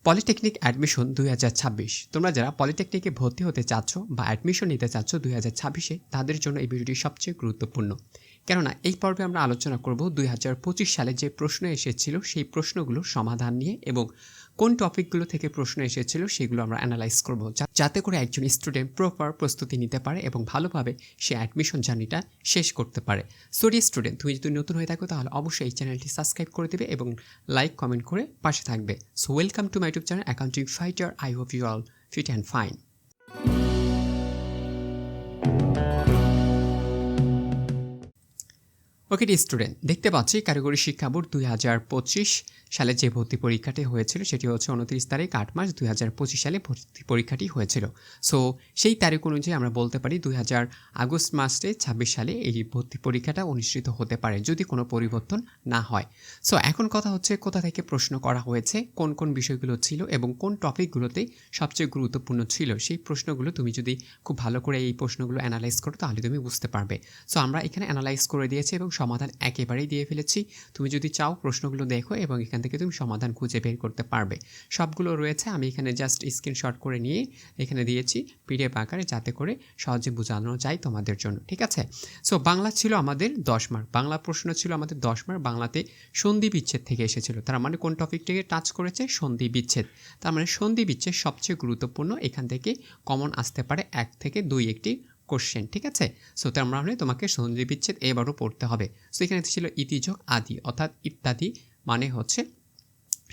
Polytechnic admission 2026। তোমরা যারা পলিটেকনিকে ভর্তি হতে চাচ্ছ বা অ্যাডমিশন নিতে চাচ্ছ 2026-এ, তাদের জন্য এই ভিডিওটি সবচেয়ে গুরুত্বপূর্ণ। কেননা এই পর্বে আমরা আলোচনা করব 2025 সালে যে প্রশ্ন এসেছিল সেই প্রশ্নগুলোর সমাধান নিয়ে এবং কোন টপিকগুলো থেকে প্রশ্ন এসেছিল সেগুলো আমরা অ্যানালাইজ করব, যাতে করে একজন স্টুডেন্ট প্রপার প্রস্তুতি নিতে পারে এবং ভালোভাবে সে অ্যাডমিশন জার্নিটা শেষ করতে পারে। সো ডিয়ার স্টুডেন্ট, তুমি যদি নতুন হয়ে থাকো তাহলে অবশ্যই এই চ্যানেলটি সাবস্ক্রাইব করে দেবে এবং লাইক কমেন্ট করে পাশে থাকবে। So welcome to my YouTube channel accounting fighter. I hope you all fit and fine. Okay the student, দেখতে পাচ্ছি কারিগরি শিক্ষা বোর্ড 2025 সালে যে ভর্তি পরীক্ষাটি হয়েছিল সেটি হচ্ছে 29 তারিখ 8 মার্চ 2025 সালে ভর্তি পরীক্ষাটি হয়েছিল। সো সেই তারিখ অনুযায়ী আমরা বলতে পারি আগস্ট মাসে 26 সালে এই ভর্তি পরীক্ষাটা অনুষ্ঠিত হতে পারে যদি কোনো পরিবর্তন না হয়। সো এখন কথা হচ্ছে কোথা থেকে প্রশ্ন করা হয়েছে, কোন কোন বিষয়গুলো ছিল এবং কোন টপিকগুলোতে সবচেয়ে গুরুত্বপূর্ণ ছিল, সেই প্রশ্নগুলো তুমি যদি খুব ভালো করে এই প্রশ্নগুলো অ্যানালাইজ করো তাহলে তুমি বুঝতে পারবে। সো আমরা এখানে অ্যানালাইজ করে দিয়েছি এবং সমাধান একেবারেই দিয়ে ফেলেছি। তুমি যদি চাও প্রশ্নগুলো দেখো এবং এখান থেকে তুমি সমাধান খুঁজে বের করতে পারবে। সবগুলো রয়েছে, আমি এখানে জাস্ট স্ক্রিনশট করে নিয়ে এখানে দিয়েছি পিডিএফ আকারে, যাতে করে সহজে বোঝানো যায় তোমাদের জন্য। ঠিক আছে। সো বাংলা ছিল আমাদের 10 মার্ক, বাংলা প্রশ্ন ছিল আমাদের 10 মার্ক। বাংলাতে সন্ধি বিচ্ছেদ থেকে এসেছিল, তার মানে কোন টপিকটাকে টাচ করেছে? সন্ধি বিচ্ছেদ। তার মানে সন্ধি বিচ্ছেদ সবচেয়ে গুরুত্বপূর্ণ, এখান থেকে কমন আসতে পারে 1 থেকে 2 একটি কোশ্চেন। ঠিক আছে। সো তার মানে তোমাকে সন্ধি বিচ্ছেদ এবারও পড়তে হবে। সো এখানে ছিল ইতিযোগ আদি, অর্থাৎ ইত্যাদি মানে হচ্ছে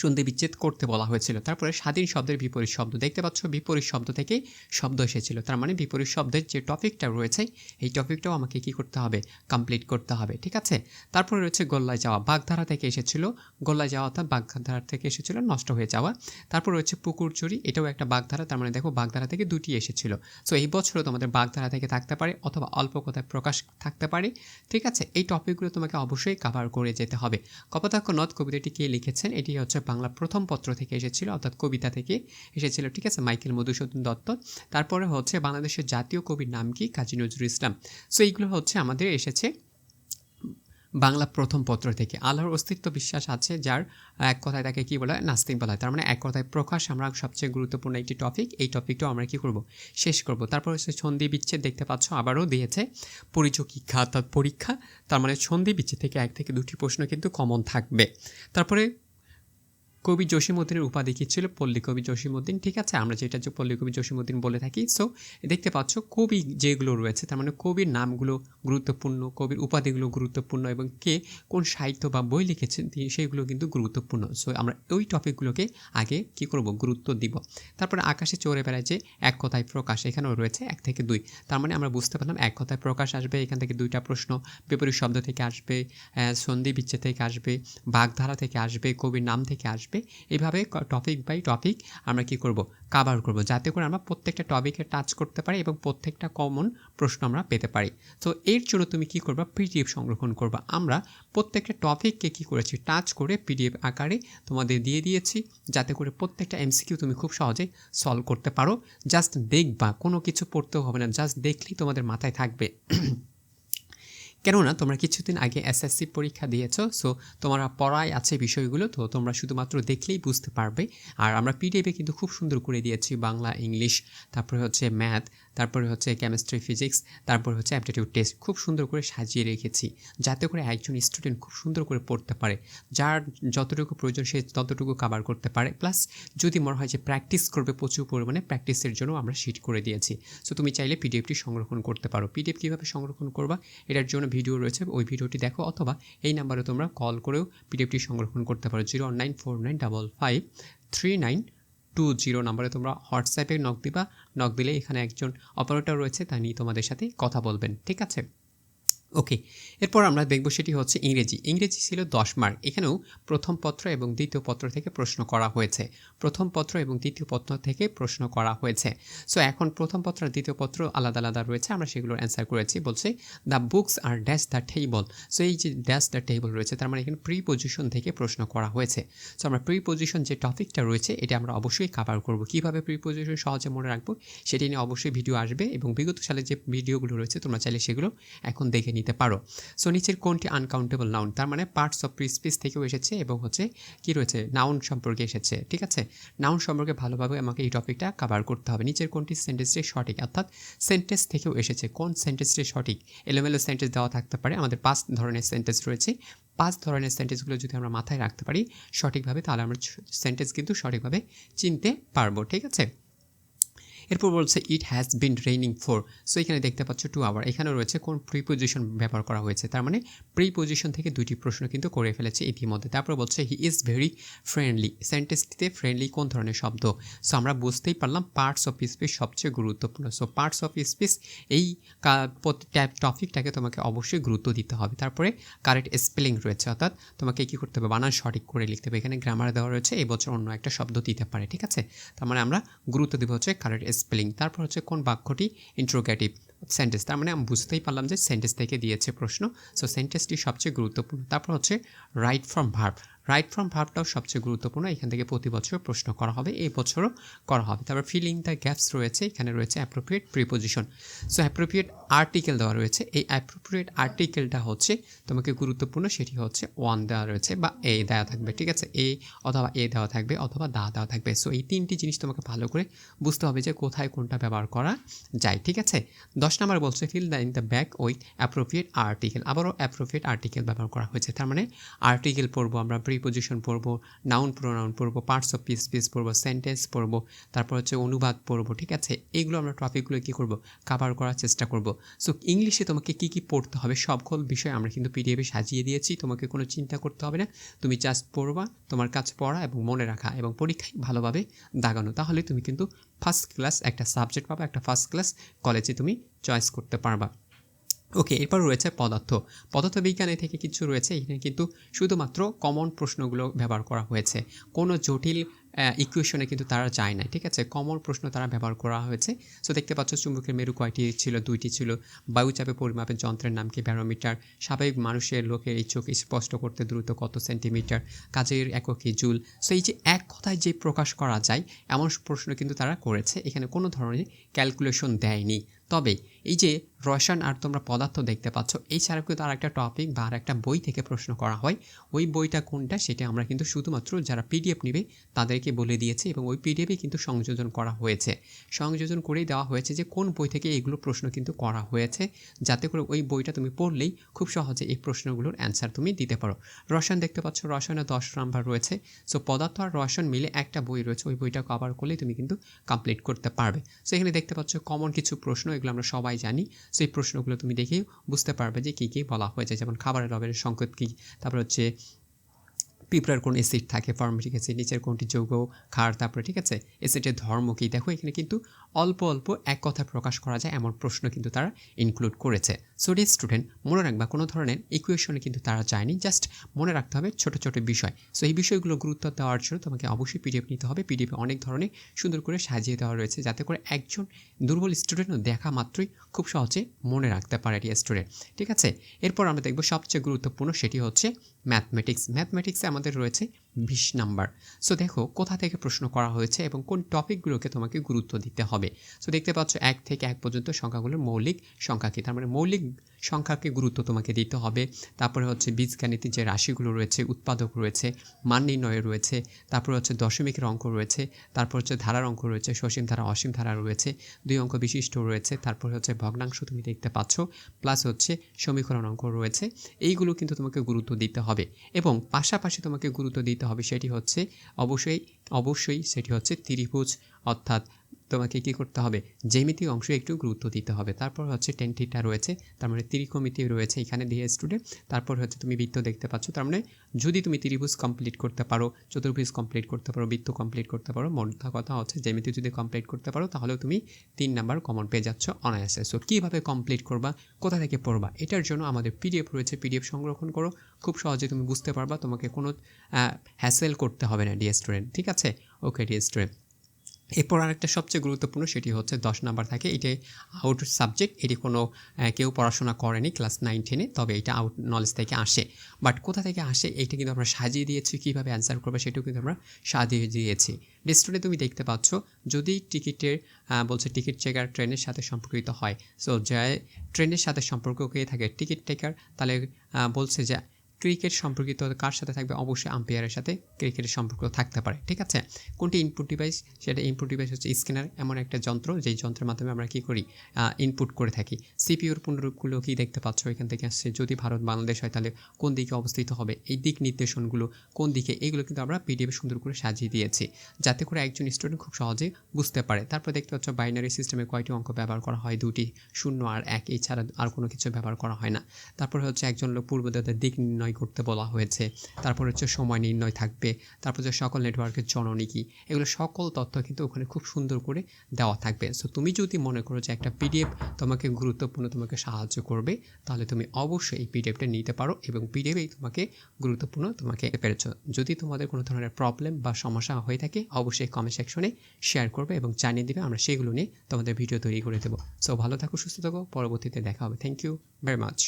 সন্ধি বিচ্ছেদ করতে বলা হয়েছিল। তারপরে স্বাধীন শব্দের বিপরীত শব্দ, দেখতে পাচ্ছ বিপরীত শব্দ থেকে শব্দ এসেছিল, তার মানে বিপরীত শব্দের যে টপিকটা রয়েছে এই টপিকটাও আমাকে কি করতে হবে? কমপ্লিট করতে হবে। ঠিক আছে। তারপরে রয়েছে গোল্লায় যাওয়া, বাগধারা থেকে এসেছিল। গোল্লায় যাওয়া অর্থাৎ বাগধারা থেকে এসেছিল নষ্ট হয়ে যাওয়া। তারপর রয়েছে পুকুর চুরি, এটাও একটা বাগধারা, তার মানে দেখো বাগধারা থেকে দুটি এসেছিল। সো এই বছরও তোমাদের বাগধারা থেকে থাকতে পারে অথবা অল্প কথায় প্রকাশ থাকতে পারে। ঠিক আছে। এই টপিকগুলো তোমাকে অবশ্যই কভার করে যেতে হবে। কপোতাক্ষ নদ কবিতাটি কে লিখেছেন? এটি হচ্ছে বাংলা প্রথম পত্র থেকে এসেছিল, অর্থাৎ কবিতা থেকে এসেছিল। ঠিক আছে। মাইকেল মধুসূদন দত্ত। তারপরে হচ্ছে বাংলাদেশের জাতীয় কবির নাম কি? কাজী নজরুল ইসলাম। সো এইগুলো হচ্ছে আমাদের এসেছে বাংলা প্রথম পত্র থেকে। আল্লাহর অস্তিত্ব বিশ্বাস আছে যার, এক কথায় তাকে কি বলা হয়? নাস্তিক বলা হয়। তার মানে এক কথায় প্রকাশ আমরা সবচেয়ে গুরুত্বপূর্ণ একটি টপিক, এই টপিকটাও আমরা কি করব? শেষ করব। তারপর হচ্ছে সন্ধি বিচ্ছেদ, দেখতে পাচ্ছ আবারও দিয়েছে পরিচকিক্ষা অর্থাৎ পরীক্ষা, তার মানে সন্ধি বিচ্ছেদ থেকে 1 থেকে 2টি প্রশ্ন কিন্তু কমন থাকবে। তারপরে কবি জসীমউদ্দিনের উপাধি কী ছিল? পল্লী কবি জসীমউদ্দিন। ঠিক আছে, আমরা যেটা যে পল্লী কবি জসীমউদ্দিন বলে থাকি। সো দেখতে পাচ্ছ কবি যেগুলো রয়েছে, তার মানে কবির নামগুলো গুরুত্বপূর্ণ, কবির উপাধিগুলো গুরুত্বপূর্ণ এবং কে কোন সাহিত্য বা বই লিখেছেন সেইগুলো কিন্তু গুরুত্বপূর্ণ। সো আমরা ওই টপিকগুলোকে আগে কি করব? গুরুত্ব দিব। তারপরে আকাশে চড়ে বেড়ায় যে এক কথায় প্রকাশ, এখানেও রয়েছে 1 থেকে 2। তার মানে আমরা বুঝতে পারলাম এক কথায় প্রকাশ আসবে, এখান থেকে 2টা প্রশ্ন, বিপরীত শব্দ থেকে আসবে, সন্ধি বিচ্ছেদ থেকে আসবে, বাগধারা থেকে আসবে, কবির নাম থেকে আসবে। এইভাবে টপিক বাই টপিক আমরা কি করব? কভার করব, যাতে করে আমরা প্রত্যেকটা টপিকে টাচ করতে পারি এবং প্রত্যেকটা কমন প্রশ্ন আমরা পেতে পারি। তো এর জন্য তুমি কি করবা? পিডিএফ সংরক্ষণ করবা। আমরা প্রত্যেকটা টপিককে কি করেছি? টাচ করে পিডিএফ আকারে তোমাদের দিয়ে দিয়েছি, যাতে করে প্রত্যেকটা এমসিকিউ তুমি খুব সহজে সলভ করতে পারো। জাস্ট দেখবা, কোনো কিছু পড়তেও হবে না, জাস্ট দেখলেই তোমাদের মাথায় থাকবে। কেননা তোমরা কিছুদিন আগে এসএসসি পরীক্ষা দিয়েছো, সো তোমরা পড়ায় আছে বিষয়গুলো, তো তোমরা শুধুমাত্র দেখলেই বুঝতে পারবে। আর আমরা পিডিএফে কিন্তু খুব সুন্দর করে দিয়েছি বাংলা, ইংলিশ, তারপরে হচ্ছে ম্যাথ, তারপরে হচ্ছে কেমিস্ট্রি, ফিজিক্স, তারপরে হচ্ছে অ্যাপটিটিউড টেস্ট, খুব সুন্দর করে সাজিয়ে রেখেছি, যাতে করে একজন স্টুডেন্ট খুব সুন্দর করে পড়তে পারে, যার যতটুকু প্রয়োজন সে ততটুকু কভার করতে পারে। প্লাস যদি মনে হয় যে প্র্যাকটিস করবে প্রচুর পরিমাণে, প্র্যাকটিসের জন্য আমরা শিট করে দিয়েছি। সো তুমি চাইলে পিডিএফটি সংরক্ষণ করতে পারো। পিডিএফ কীভাবে সংরক্ষণ করবা এটার জন্য ভিডিও রয়েছে, ওই ভিডিওটি দেখো, অথবা এই নাম্বারে তোমরা কল করেও পিডিএফটি সংরক্ষণ করতে পারো। 094955392 নাম্বারে তোমরা হোয়াটসঅ্যাপে নক দিবা। নক দিলে এখানে একজন অপারেটর রয়েছে, তিনি তোমাদের সাথে কথা বলবেন। ঠিক আছে। ওকে, এরপর আমরা দেখব সেটি হচ্ছে ইংরেজি। ইংরেজি ছিল 10 মার্ক। এখানেও প্রথম পত্র এবং দ্বিতীয় পত্র থেকে প্রশ্ন করা হয়েছে। প্রথম পত্র এবং দ্বিতীয় পত্র থেকে প্রশ্ন করা হয়েছে। সো এখন প্রথম পত্র আর দ্বিতীয় পত্র আলাদা আলাদা রয়েছে, আমরা সেগুলোর অ্যান্সার করেছি। বলছে the books are dash the table. So এই যে ড্যাশ দ্য টেবল রয়েছে, তার মানে এখানে প্রিপোজিশন থেকে প্রশ্ন করা হয়েছে। সো আমরা প্রিপোজিশন যে টপিকটা রয়েছে এটা আমরা অবশ্যই কভার করব। কীভাবে প্রিপোজিশন সহজে মনে রাখবো সেটি নিয়ে অবশ্যই ভিডিও আসবে এবং বিগত সালে যে ভিডিওগুলো রয়েছে তোমরা চাইলে সেগুলো এখন দেখে নিতে পারো। সো নিচের কোনটি আনকাউন্টেবল নাউন, তার মানে পার্টস অফ স্পিচ থেকেও এসেছে এবং হচ্ছে কি রয়েছে নাউন সম্পর্কে এসেছে। ঠিক আছে, নাউন সম্পর্কে ভালোভাবে আমাকে এই টপিকটা কভার করতে হবে। নিচের কোনটি সেন্টেন্সটি সঠিক, অর্থাৎ সেন্টেন্স থেকেও এসেছে, কোন সেন্টেন্সটি সঠিক। এলোমেলো সেন্টেন্স দেওয়া থাকতে পারে, আমাদের 5 ধরনের সেন্টেন্স রয়েছে। 5 ধরনের সেন্টেন্সগুলো যদি আমরা মাথায় রাখতে পারি সঠিকভাবে, তাহলে আমরা সেন্টেন্স কিন্তু সঠিকভাবে চিনতে পারবো। ঠিক আছে, এরপর বলছে it has been raining for. So এখানে দেখতে পাচ্ছ 2 আওয়ার, এখানে রয়েছে কোন প্রিপোজিশন ব্যবহার করা হয়েছে, তার মানে প্রিপোজিশন থেকে 2টি প্রশ্ন কিন্তু করে ফেলেছে ইতিমধ্যে। তারপর বলছে হি ইজ ভেরি ফ্রেন্ডলি, সেন্টেন্সটিতে ফ্রেন্ডলি কোন ধরনের শব্দ। সো আমরা বুঝতেই পারলাম পার্টস অফ স্পিচ সবচেয়ে গুরুত্বপূর্ণ। সো পার্টস অফ স্পিচ এই টপিকটাকে তোমাকে অবশ্যই গুরুত্ব দিতে হবে। তারপরে কারেক্ট স্পেলিং রয়েছে, অর্থাৎ তোমাকে কী করতে হবে, বানান সঠিক করে লিখতে হবে। এখানে গ্রামার দেওয়া রয়েছে, এই বছর অন্য একটা শব্দ দিতে পারে। ঠিক আছে, তার মানে আমরা গুরুত্ব দেবো হচ্ছে কারেক্ট স্পেলিং। তারপর হচ্ছে কোন বাক্যটি ইন্ট্রোগেটিভ সেন্টেন্স, তার মানে আমি বুঝতেই পারলাম যে সেন্টেন্স থেকে দিয়েছে প্রশ্ন। সো সেন্টেন্সটি সবচেয়ে গুরুত্বপূর্ণ। তারপর হচ্ছে right from verb, right from ভার্বটাও সবচেয়ে গুরুত্বপূর্ণ, এখান থেকে প্রতি বছর প্রশ্ন করা হবে, এই বছরও করা হবে। তারপর ফিলিং দ্য গ্যাপস রয়েছে, এখানে রয়েছে appropriate preposition. So appropriate article দেওয়া রয়েছে, এই অ্যাপ্রোপ্রিয়েট আর্টিকেলটা হচ্ছে তোমাকে গুরুত্বপূর্ণ, সেটি হচ্ছে ওয়ান দেওয়া রয়েছে বা এ দেওয়া থাকবে। ঠিক আছে, এ অথবা এ দেওয়া থাকবে অথবা দা দেওয়া থাকবে। সো এই 3টি জিনিস তোমাকে ভালো করে বুঝতে হবে যে কোথায় কোনটা ব্যবহার করা যায়। ঠিক আছে, 10 নম্বর বলছে fill the in the back with appropriate article, আবারও অ্যাপ্রোপ্রিয়েট আর্টিকেল ব্যবহার করা হয়েছে। তার মানে আর্টিকেল পড়বো আমরা, প্রিপোজিশন পড়বো, নাউন প্রোনাউন পড়বো, পার্টস অফ স্পিচ পড়বো, সেন্টেন্স পড়বো, তারপর হচ্ছে অনুবাদ পড়বো। ঠিক আছে, এইগুলো আমরা টপিকগুলো কী করবো, কভার করার চেষ্টা করবো। সো ইংলিশে তোমাকে কী কী পড়তে হবে সকল বিষয় আমরা কিন্তু পিডিএফে সাজিয়ে দিয়েছি, তোমাকে কোনো চিন্তা করতে হবে না। তুমি জাস্ট পড়বা, তোমার কাজ পড়া এবং মনে রাখা এবং পরীক্ষায় ভালোভাবে দাগানো, তাহলে তুমি কিন্তু ফার্স্ট ক্লাস একটা সাবজেক্ট পাবা, একটা ফার্স্ট ক্লাস কলেজে তুমি চয়েস করতে পারবা। ওকে, এরপর রয়েছে পদার্থবিজ্ঞানে থেকে কিছু রয়েছে, এখানে কিন্তু শুধুমাত্র কমন প্রশ্নগুলো ব্যবহার করা হয়েছে, কোনো জটিল ইকুয়েশনে কিন্তু তারা যায় না। ঠিক আছে, কমন প্রশ্ন তারা ব্যবহার করা হয়েছে। সো দেখতে পাচ্ছ চুম্বকের মেরু কয়টি ছিল, 2টি ছিল। বায়ুচাপে পরিমাপের যন্ত্রের নাম কি, ব্যারোমিটার। স্বাভাবিক মানুষের লোকের এই চোখ স্পষ্ট করতে দ্রুত কত সেন্টিমিটার, কাজের একক কি, জুল। সো এই যে এক কথায় যে প্রকাশ করা যায় এমন প্রশ্ন কিন্তু তারা করেছে, এখানে কোনো ধরনের ক্যালকুলেশন দেয়নি। তবে এই যে রসায়ন আর তোমরা পদার্থ দেখতে পাচ্ছ, এই ছাড়াও কিন্তু আর একটা টপিক বা আর একটা বই থেকে প্রশ্ন করা হয়, ওই বইটা কোনটা সেটা আমরা কিন্তু শুধুমাত্র যারা পিডিএফ নেবে তাদেরকে বলে দিয়েছি এবং ওই পিডিএফে কিন্তু সংযোজন করা হয়েছে, সংযোজন করেই দেওয়া হয়েছে যে কোন বই থেকে এইগুলো প্রশ্ন কিন্তু করা হয়েছে, যাতে করে ওই বইটা তুমি পড়লেই খুব সহজে এই প্রশ্নগুলোর অ্যান্সার তুমি দিতে পারো। রসায়ন দেখতে পাচ্ছ, রসায়নে 10 নাম্বার রয়েছে। সো পদার্থ আর রসায়ন মিলে একটা বই রয়েছে, ওই বইটা কভার করলেই তুমি কিন্তু কমপ্লিট করতে পারবে। সো এখানে দেখতে পাচ্ছ কমন কিছু প্রশ্ন, এগুলো আমরা সবাই জানি। সো এই প্রশ্নগুলো তুমি দেখেই বুঝতে পারবে যে কী কী বলা হয়েছে, যেমন খাবারের লবণের সংকেত কী, তারপর হচ্ছে পিঁপড়ার কোন অ্যাসিড থাকে, ফর্মিক অ্যাসিড, নিচের কোনটি যৌগ ক্ষার, তারপরে ঠিক আছে অ্যাসিডের ধর্ম কী। দেখো এখানে কিন্তু অল্প অল্প এক কথায় প্রকাশ করা যায় এমন প্রশ্ন কিন্তু তারা ইনক্লুড করেছে। সো ডিয়ার স্টুডেন্ট, মনে রাখবা কোনো ধরনের ইকুয়েশনে কিন্তু তারা যায়নি, জাস্ট মনে রাখতে হবে ছোট ছোট বিষয়। সো এই বিষয়গুলো গুরুত্ব দেওয়ার জন্য তোমাকে অবশ্যই পিডিএফ নিতে হবে। পিডিএফে অনেক ধরনের সুন্দর করে সাজিয়ে দেওয়া রয়েছে, যাতে করে একজন দুর্বল স্টুডেন্টও দেখা মাত্রই খুব সহজে মনে রাখতে পারে ডিয়ার স্টুডেন্ট। ঠিক আছে, এরপর আমরা দেখব সবচেয়ে গুরুত্বপূর্ণ, সেটি হচ্ছে ম্যাথমেটিক্স। ম্যাথমেটিক্সে আমাদের রয়েছে 20 নাম্বার। সো দেখো কোথা থেকে প্রশ্ন করা হয়েছে এবং কোন টপিকগুলোকে তোমাকে গুরুত্ব দিতে হবে। সো দেখতে পাচ্ছ 1 থেকে 1 পর্যন্ত সংখ্যাগুলোর মৌলিক সংখ্যা কী, তার মানে মৌলিক সংখ্যাকে গুরুত্ব তোমাকে দিতে হবে। তারপরে হচ্ছে বীজগণিতের যে রাশিগুলো রয়েছে, উৎপাদক রয়েছে, মান নির্ণয় রয়েছে, তারপরে হচ্ছে দশমিকের অঙ্ক রয়েছে, তারপর হচ্ছে ধারার অঙ্ক রয়েছে, সসীম ধারা অসীম ধারা রয়েছে, 2 অঙ্ক বিশিষ্ট রয়েছে, তারপর হচ্ছে ভগ্নাংশ তুমি দেখতে পাচ্ছ, প্লাস হচ্ছে সমীকরণ অঙ্ক রয়েছে। এইগুলো কিন্তু তোমাকে গুরুত্ব দিতে হবে এবং পাশাপাশি তোমাকে গুরুত্ব দিতে হবে সেটি হচ্ছে অবশ্যই সেটি হচ্ছে ত্রিভুজ, অর্থাৎ তোমাকে কী করতে হবে, জ্যামিতিক অংশে একটু গুরুত্ব দিতে হবে। তারপর হচ্ছে টেন থিটা রয়েছে, তার মানে ত্রিকোণমিতি রয়েছে এখানে দিয়ে স্টুডেন্ট। তারপর হচ্ছে তুমি বৃত্ত দেখতে পাচ্ছ, তার মানে যদি তুমি ত্রিভুজ কমপ্লিট করতে পারো, চতুর্ভুজ কমপ্লিট করতে পারো, বৃত্ত কমপ্লিট করতে পারো, মোদ্দা কথা হচ্ছে জ্যামিতি যদি কমপ্লিট করতে পারো, তাহলেও তুমি 3 নাম্বার কমন পেয়ে যাচ্ছ অনায়াসে। সো কীভাবে কমপ্লিট করবা, কোথা থেকে পড়বা, এটার জন্য আমাদের পিডিএফ রয়েছে, পিডিএফ সংরক্ষণ করো, খুব সহজে তুমি বুঝতে পারবা, তোমাকে কোনো হ্যাসেল করতে হবে না ডিয়ার স্টুডেন্ট। ঠিক আছে, ওকে ডিয়ার স্টুডেন্ট। এরপর আরেকটা সবচেয়ে গুরুত্বপূর্ণ সেটি হচ্ছে 10 নাম্বার থাকে। এটি আউট সাবজেক্ট। এটি কোনো কেউ পড়াশোনা করেনি ক্লাস 9-10 এ, তবে এটা আউট নলেজ থেকে আসে। বাট কোথা থেকে আসে এইটা কিন্তু আমরা সাজিয়ে দিয়েছি, কীভাবে অ্যান্সার করবে সেটাও কিন্তু আমরা সাজিয়ে দিয়েছি। ডেস্কটপে তুমি দেখতে পাচ্ছ, যদি টিকিটের বলছে টিকিট চেকার ট্রেনের সাথে সম্পর্কিত হয়, সো যে ট্রেনের সাথে সম্পর্ক হয়ে থাকে টিকিট টেকার, তাহলে বলছে যে ক্রিকেট সম্পর্কিত কার সাথে থাকবে, অবশ্যই আম্পায়ারের সাথে ক্রিকেটের সম্পর্ক থাকতে পারে। ঠিক আছে, কোনটি ইনপুট ডিভাইস, সেটা ইনপুট ডিভাইস হচ্ছে স্ক্যানার, এমন একটা যন্ত্র যেই যন্ত্রের মাধ্যমে আমরা কী করি, ইনপুট করে থাকি। সিপিইউর পুনরূপগুলো কি দেখতে পাচ্ছ এখান থেকে আসছে, যদি ভারত বাংলাদেশ হয় তাহলে কোন দিকে অবস্থিত হবে, এই দিক নির্দেশনগুলো কোন দিকে, এগুলো কিন্তু আমরা পিডিএফে সুন্দর করে সাজিয়ে দিয়েছি, যাতে করে একজন স্টুডেন্ট খুব সহজে বুঝতে পারে। তারপর দেখতে পাচ্ছ বাইনারি সিস্টেমে কয়টি অঙ্ক ব্যবহার করা হয়, 2টি 0 আর 1, এছাড়া আর কোনো কিছু ব্যবহার করা হয় না। তারপর হচ্ছে একজন লোক পূর্বদত্তের দিক নির্ণয় করতে বলা হয়েছে। তারপর হচ্ছে সময় নির্ণয় থাকবে। তারপর হচ্ছে সকল নেটওয়ার্কের জননী কী, এগুলো সকল তথ্য কিন্তু ওখানে খুব সুন্দর করে দেওয়া থাকবে। সো তুমি যদি মনে করো যে একটা পিডিএফ তোমাকে গুরুত্বপূর্ণ, তোমাকে সাহায্য করবে, তাহলে তুমি অবশ্যই এই পিডিএফটা নিতে পারো এবং পিডিএফেই তোমাকে গুরুত্বপূর্ণ তোমাকে পেরেছো। যদি তোমাদের কোনো ধরনের প্রবলেম বা সমস্যা হয়ে থাকে, অবশ্যই কমেন্ট সেকশনে শেয়ার করবে এবং জানিয়ে দেবে, আমরা সেগুলো নিয়ে তোমাদের ভিডিও তৈরি করে দেবো। সো ভালো থাকো, সুস্থ থাকো, পরবর্তীতে দেখা হবে। Thank you very much.